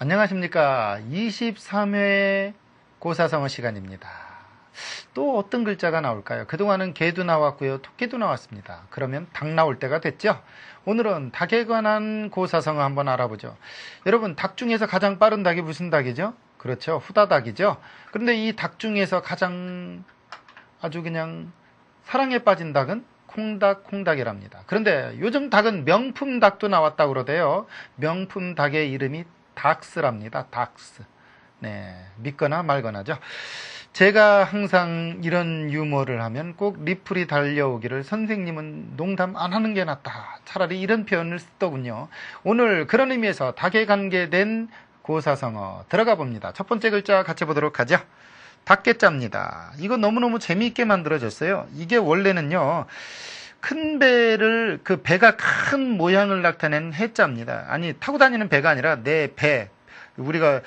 안녕하십니까. 23회 고사성어 시간입니다. 또 어떤 글자가 나올까요? 그동안은 개도 나왔고요. 토끼도 나왔습니다. 그러면 닭 나올 때가 됐죠? 오늘은 닭에 관한 고사성어 한번 알아보죠. 여러분, 닭 중에서 가장 빠른 닭이 무슨 닭이죠? 그렇죠. 후다닭이죠. 그런데 이 닭 중에서 가장 아주 그냥 사랑에 빠진 닭은 콩닭이랍니다. 그런데 요즘 닭은 명품 닭도 나왔다고 그러대요. 명품 닭의 이름이 닥스랍니다. 닥스. 네, 믿거나 말거나죠. 제가 항상 이런 유머를 하면 꼭 리플이 달려오기를 선생님은 농담 안 하는 게 낫다. 차라리 이런 표현을 쓰더군요. 오늘 그런 의미에서 닭에 관계된 고사성어 들어가 봅니다. 첫 번째 글자 같이 보도록 하죠. 닭개자입니다. 이거 너무너무 재미있게 만들어졌어요. 이게 원래는요. 큰 배를 그 배가 큰 모양을 나타낸 해자입니다. 아니 타고 다니는 배가 아니라 내 배, 우리가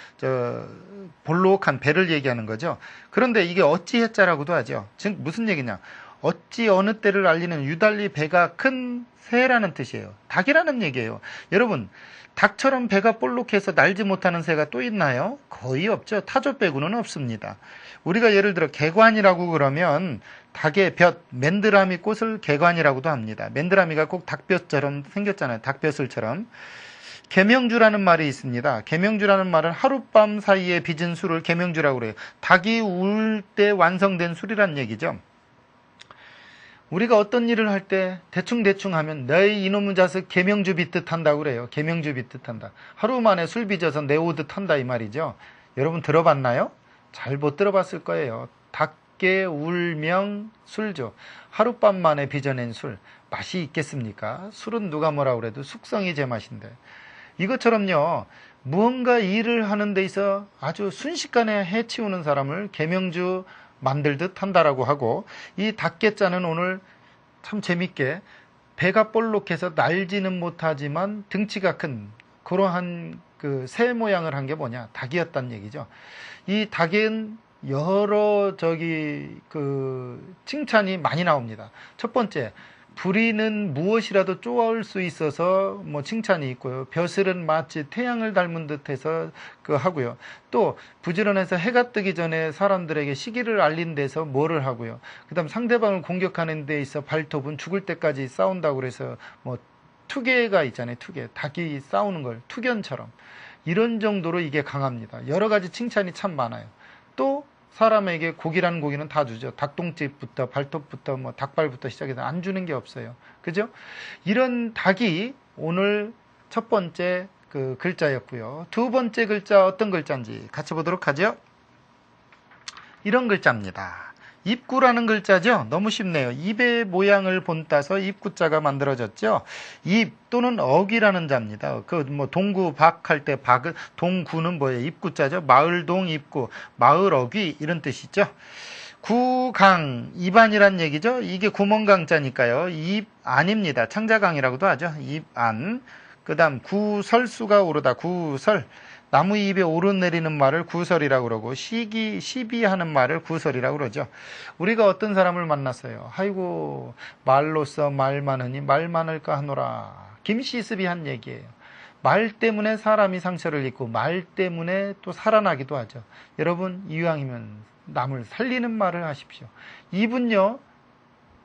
볼록한 배를 얘기하는 거죠. 그런데 이게 어찌 해자라고도 하죠. 즉 무슨 얘기냐? 어찌 어느 때를 알리는 유달리 배가 큰 새라는 뜻이에요. 닭이라는 얘기예요. 여러분, 닭처럼 배가 볼록해서 날지 못하는 새가 또 있나요? 거의 없죠. 타조 빼고는 없습니다. 우리가 예를 들어 개관이라고 그러면 닭의 볕, 맨드라미 꽃을 개관이라고도 합니다. 맨드라미가 꼭 닭볕처럼 생겼잖아요. 닭벼슬처럼. 개명주라는 말이 있습니다. 개명주라는 말은 하룻밤 사이에 빚은 술을 개명주라고 그래요. 닭이 울 때 완성된 술이란 얘기죠. 우리가 어떤 일을 할 때 대충 하면 너희 이놈의 자식 개명주 빚듯 한다고 그래요. 개명주 빚듯 한다. 하루 만에 술 빚어서 내오듯 한다 이 말이죠. 여러분 들어봤나요? 잘 못 들어봤을 거예요. 닭개 울명 술조. 하룻밤 만에 빚어낸 술. 맛이 있겠습니까? 술은 누가 뭐라 그래도 숙성이 제맛인데. 이것처럼요. 무언가 일을 하는 데 있어 아주 순식간에 해치우는 사람을 개명주 만들듯 한다라고 하고, 이 닭개자는 오늘 참 재밌게 배가 볼록해서 날지는 못하지만 등치가 큰 그러한 그 새 모양을 한 게 뭐냐? 닭이었단 얘기죠. 이 닭은 여러 칭찬이 많이 나옵니다. 첫 번째, 부리는 무엇이라도 쪼아올 수 있어서 뭐 칭찬이 있고요. 벼슬은 마치 태양을 닮은 듯해서 하고요. 또 부지런해서 해가 뜨기 전에 사람들에게 시기를 알린 데서 뭐를 하고요. 그다음 상대방을 공격하는 데 있어 발톱은 죽을 때까지 싸운다고 그래서 뭐 투개가 있잖아요. 투개. 닭이 싸우는 걸 투견처럼. 이런 정도로 이게 강합니다. 여러 가지 칭찬이 참 많아요. 또 사람에게 고기라는 고기는 다 주죠. 닭똥집부터 발톱부터 뭐 닭발부터 시작해서 안 주는 게 없어요. 그죠? 이런 닭이 오늘 첫 번째 그 글자였고요. 두 번째 글자 어떤 글자인지 같이 보도록 하죠. 이런 글자입니다. 입구라는 글자죠. 너무 쉽네요. 입의 모양을 본따서 입구자가 만들어졌죠. 입 또는 어기라는 자입니다. 그 뭐 동구 박 할 때 박은 동구는 뭐예요? 입구자죠. 마을동 입구, 마을 어귀 이런 뜻이죠. 구강 입안이란 얘기죠. 이게 구멍강자니까요. 입안입니다. 창자강이라고도 하죠. 입안. 그다음 구설수가 오르다. 구설. 나무 잎에 오르내리는 말을 구설이라고 그러고 시비하는 말을 구설이라고 그러죠. 우리가 어떤 사람을 만났어요. 아이고 말로써 말 많으니 말 많을까 하노라. 김시습이 한 얘기예요. 말 때문에 사람이 상처를 입고 말 때문에 또 살아나기도 하죠. 여러분 이왕이면 남을 살리는 말을 하십시오. 입은요.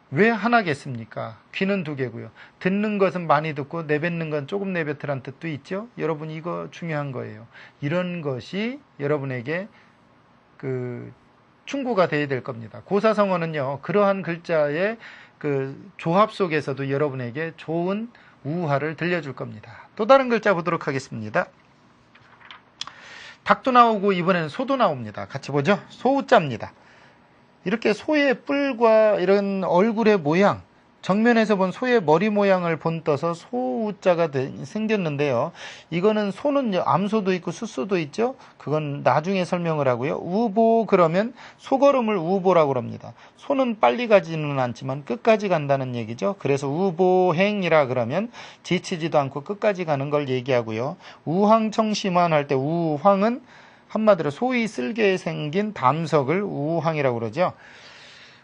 왜 하나겠습니까? 귀는 두 개고요. 듣는 것은 많이 듣고 내뱉는 건 조금 내뱉으란 뜻도 있죠. 여러분 이거 중요한 거예요. 이런 것이 여러분에게 충고가 돼야 될 겁니다. 고사성어는요. 그러한 글자의 조합 속에서도 여러분에게 좋은 우화를 들려줄 겁니다. 또 다른 글자 보도록 하겠습니다. 닭도 나오고 이번에는 소도 나옵니다. 같이 보죠. 소우자입니다. 이렇게 소의 뿔과 이런 얼굴의 모양, 정면에서 본 소의 머리 모양을 본떠서 소우자가 생겼는데요. 이거는 소는 암소도 있고 숫소도 있죠. 그건 나중에 설명을 하고요. 우보 그러면 소걸음을 우보라고 합니다. 소는 빨리 가지는 않지만 끝까지 간다는 얘기죠. 그래서 우보행이라 그러면 지치지도 않고 끝까지 가는 걸 얘기하고요. 우황청심환 할 때 우황은 한마디로 소위 쓸게 생긴 담석을 우황이라고 그러죠.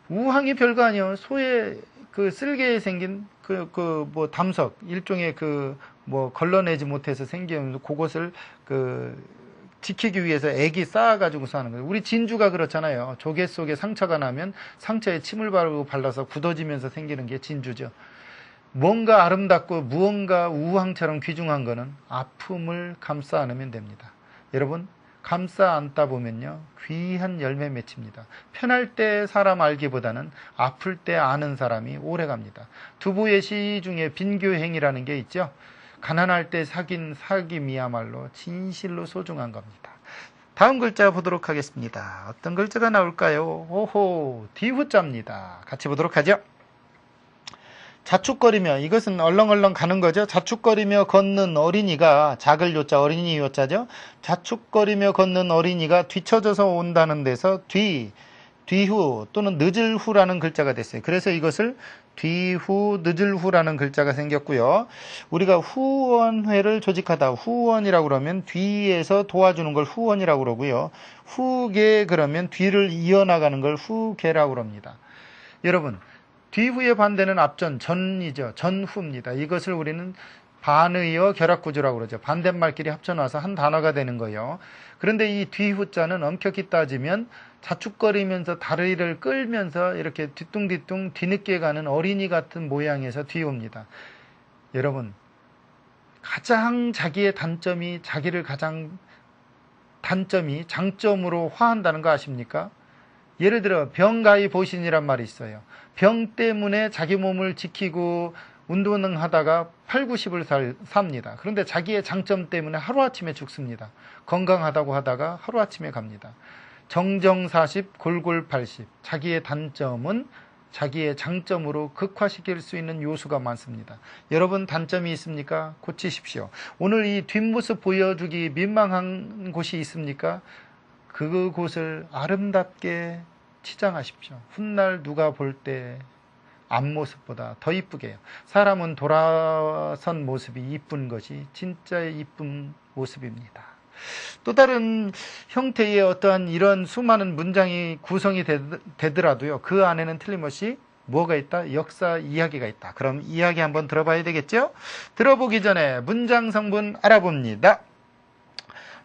우황이 별거 아니에요. 소의 쓸개에 생긴 담석, 일종의 뭐 걸러내지 못해서 생기면서 그것을 지키기 위해서 액이 쌓아가지고서 하는 거예요. 우리 진주가 그렇잖아요. 조개 속에 상처가 나면 상처에 침을 바르고 발라서 굳어지면서 생기는 게 진주죠. 뭔가 아름답고 무언가 우황처럼 귀중한 거는 아픔을 감싸 안으면 됩니다. 여러분, 감싸 안다 보면요, 귀한 열매 맺힙니다. 편할 때 사람 알기보다는 아플 때 아는 사람이 오래 갑니다. 두부의 시 중에 빈교행이라는 게 있죠. 가난할 때 사귄 사귐이야말로 진실로 소중한 겁니다. 다음 글자 보도록 하겠습니다. 어떤 글자가 나올까요? 오호, 뒤후자입니다. 같이 보도록 하죠. 자축거리며, 이것은 얼렁얼렁 가는 거죠. 자축거리며 걷는 어린이가, 작을 요자, 어린이 요자죠. 자축거리며 걷는 어린이가 뒤쳐져서 온다는 데서 뒤후 또는 늦을 후라는 글자가 됐어요. 그래서 이것을 뒤후, 늦을 후라는 글자가 생겼고요. 우리가 후원회를 조직하다, 후원이라고 그러면 뒤에서 도와주는 걸 후원이라고 그러고요. 후계 그러면 뒤를 이어나가는 걸 후계라고 그럽니다. 여러분, 뒤후의 반대는 앞전, 전이죠. 전후입니다. 이것을 우리는 반의어 결합구조라고 그러죠. 반대말끼리 합쳐놔서 한 단어가 되는 거예요. 그런데 이 뒤후자는 엄격히 따지면 자축거리면서 다리를 끌면서 이렇게 뒤뚱뒤뚱 뒤늦게 가는 어린이 같은 모양에서 뒤후입니다. 여러분, 가장 자기의 단점이 자기를 가장 단점이 장점으로 화한다는 거 아십니까? 예를 들어 병가이 보신이란 말이 있어요. 병 때문에 자기 몸을 지키고 운동을 하다가 8, 90을 삽니다. 그런데 자기의 장점 때문에 하루아침에 죽습니다. 건강하다고 하다가 하루아침에 갑니다. 정정 40, 골골 80. 자기의 단점은 자기의 장점으로 극화시킬 수 있는 요소가 많습니다. 여러분 단점이 있습니까? 고치십시오. 오늘 이 뒷모습 보여주기 민망한 곳이 있습니까? 그곳을 아름답게 치장하십시오. 훗날 누가 볼 때 앞모습보다 더 이쁘게요. 사람은 돌아선 모습이 이쁜 것이 진짜의 이쁜 모습입니다. 또 다른 형태의 어떠한 이런 수많은 문장이 구성이 되더라도요. 그 안에는 틀림없이 뭐가 있다? 역사 이야기가 있다. 그럼 이야기 한번 들어봐야 되겠죠? 들어보기 전에 문장 성분 알아봅니다.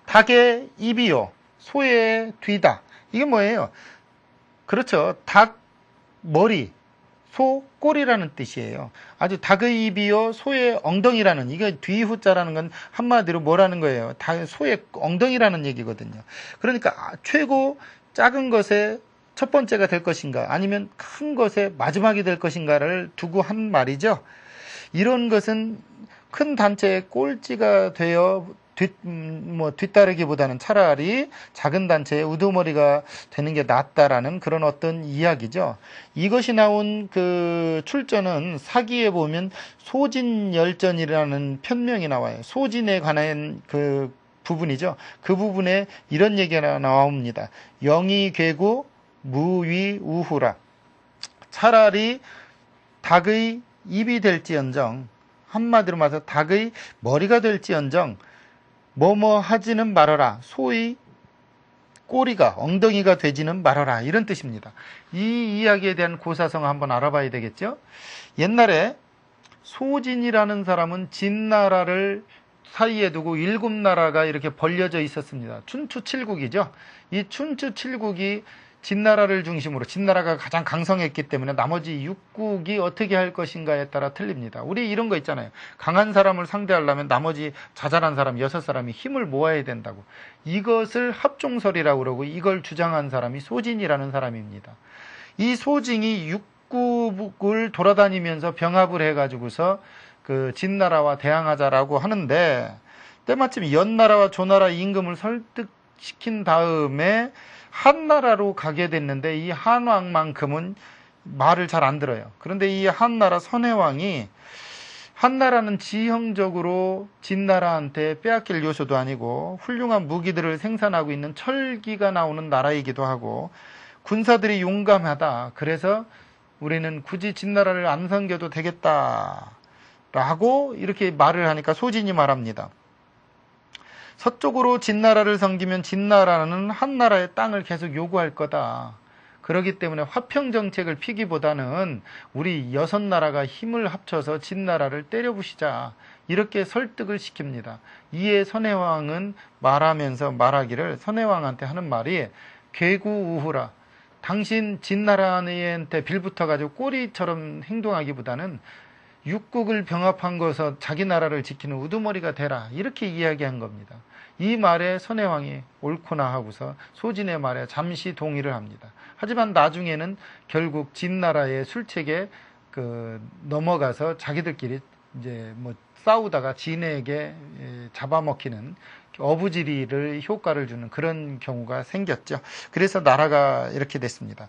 닭의 입이요. 소의 뒤다. 이게 뭐예요? 그렇죠. 닭 머리, 소 꼬리라는 뜻이에요. 아주 닭의 입이요, 소의 엉덩이라는, 이게 뒤후자라는 건 한마디로 뭐라는 거예요? 소의 엉덩이라는 얘기거든요. 그러니까 최고 작은 것의 첫 번째가 될 것인가, 아니면 큰 것의 마지막이 될 것인가를 두고 한 말이죠. 이런 것은 큰 단체의 꼴찌가 되어 뒤따르기보다는 차라리 작은 단체의 우두머리가 되는 게 낫다라는 그런 어떤 이야기죠. 이것이 나온 그 출전은 사기에 보면 소진열전이라는 편명이 나와요. 소진에 관한 그 부분이죠. 그 부분에 이런 얘기가 나옵니다. 영이괴구 무위우후라. 차라리 닭의 입이 될지언정, 한마디로 말해서 닭의 머리가 될지언정 뭐뭐 하지는 말아라. 소의 꼬리가, 엉덩이가 되지는 말아라. 이런 뜻입니다. 이 이야기에 대한 고사성 한번 알아봐야 되겠죠? 옛날에 소진이라는 사람은 진나라를 사이에 두고 7나라가 이렇게 벌려져 있었습니다. 춘추칠국이죠. 이 춘추칠국이 진나라를 중심으로, 진나라가 가장 강성했기 때문에 나머지 6국이 어떻게 할 것인가에 따라 틀립니다. 우리 이런 거 있잖아요. 강한 사람을 상대하려면 나머지 자잘한 사람 6사람이 힘을 모아야 된다고. 이것을 합종설이라고 그러고, 이걸 주장한 사람이 소진이라는 사람입니다. 이 소진이 6국을 돌아다니면서 병합을 해가지고서 그 진나라와 대항하자라고 하는데, 때마침 연나라와 조나라 임금을 설득시킨 다음에 한나라로 가게 됐는데, 이 한왕만큼은 말을 잘 안 들어요. 그런데 이 한나라 선혜왕이, 한나라는 지형적으로 진나라한테 빼앗길 요소도 아니고 훌륭한 무기들을 생산하고 있는 철기가 나오는 나라이기도 하고 군사들이 용감하다. 그래서 우리는 굳이 진나라를 안 섬겨도 되겠다 라고 이렇게 말을 하니까 소진이 말합니다. 서쪽으로 진나라를 섬기면 진나라는 한나라의 땅을 계속 요구할 거다. 그렇기 때문에 화평 정책을 피기보다는 우리 6나라가 힘을 합쳐서 진나라를 때려부시자. 이렇게 설득을 시킵니다. 이에 선혜왕은 말하기를 선혜왕한테 하는 말이 괴구우후라. 당신 진나라한테 빌붙어가지고 꼬리처럼 행동하기보다는 육국을 병합한 것서 자기 나라를 지키는 우두머리가 되라. 이렇게 이야기한 겁니다. 이 말에 선혜왕이 옳구나 하고서 소진의 말에 잠시 동의를 합니다. 하지만 나중에는 결국 진나라의 술책에 넘어가서 자기들끼리 이제 싸우다가 진에게 잡아먹히는 어부지리를 효과를 주는 그런 경우가 생겼죠. 그래서 나라가 이렇게 됐습니다.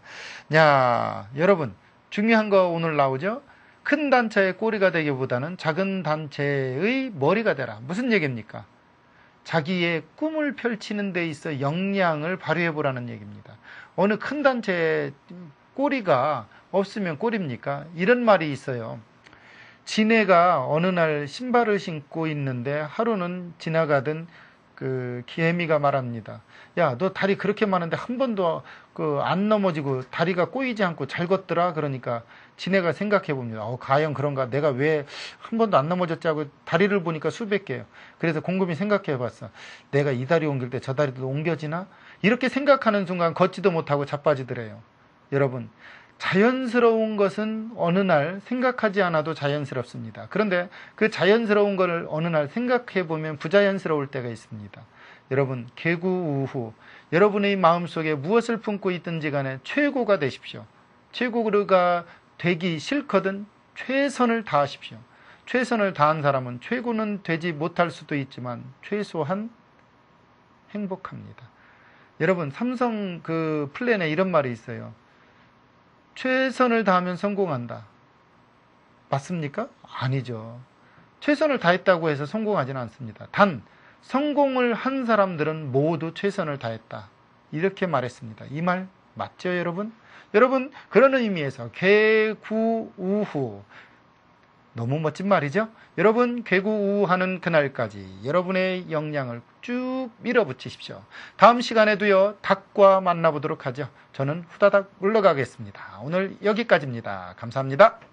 야, 여러분 중요한 거 오늘 나오죠. 큰 단체의 꼬리가 되기보다는 작은 단체의 머리가 되라. 무슨 얘기입니까? 자기의 꿈을 펼치는 데 있어 역량을 발휘해 보라는 얘기입니다. 어느 큰 단체의 꼬리가 없으면 꼴입니까? 이런 말이 있어요. 지네가 어느 날 신발을 신고 있는데 하루는 지나가던 기해미가 말합니다. 야, 너 다리 그렇게 많은데 한 번도 안 넘어지고 다리가 꼬이지 않고 잘 걷더라. 그러니까 지네가 생각해 봅니다. 과연 그런가? 내가 왜 한 번도 안 넘어졌지 하고 다리를 보니까 수백 개예요. 그래서 곰곰이 생각해 봤어. 내가 이 다리 옮길 때 저 다리도 옮겨지나? 이렇게 생각하는 순간 걷지도 못하고 자빠지더래요. 여러분, 자연스러운 것은 어느 날 생각하지 않아도 자연스럽습니다. 그런데 그 자연스러운 것을 어느 날 생각해 보면 부자연스러울 때가 있습니다. 여러분, 개구우후, 여러분의 마음속에 무엇을 품고 있든지 간에 최고가 되십시오. 최고가 되기 싫거든 최선을 다하십시오. 최선을 다한 사람은 최고는 되지 못할 수도 있지만 최소한 행복합니다. 여러분, 삼성 플랜에 이런 말이 있어요. 최선을 다하면 성공한다. 맞습니까? 아니죠. 최선을 다했다고 해서 성공하지는 않습니다. 단 성공을 한 사람들은 모두 최선을 다했다. 이렇게 말했습니다. 이 말 맞죠, 여러분? 여러분, 그런 의미에서 개구우후, 너무 멋진 말이죠? 여러분, 개구우하는 그날까지 여러분의 역량을 쭉 밀어붙이십시오. 다음 시간에도요, 닭과 만나보도록 하죠. 저는 후다닥 물러가겠습니다. 오늘 여기까지입니다. 감사합니다.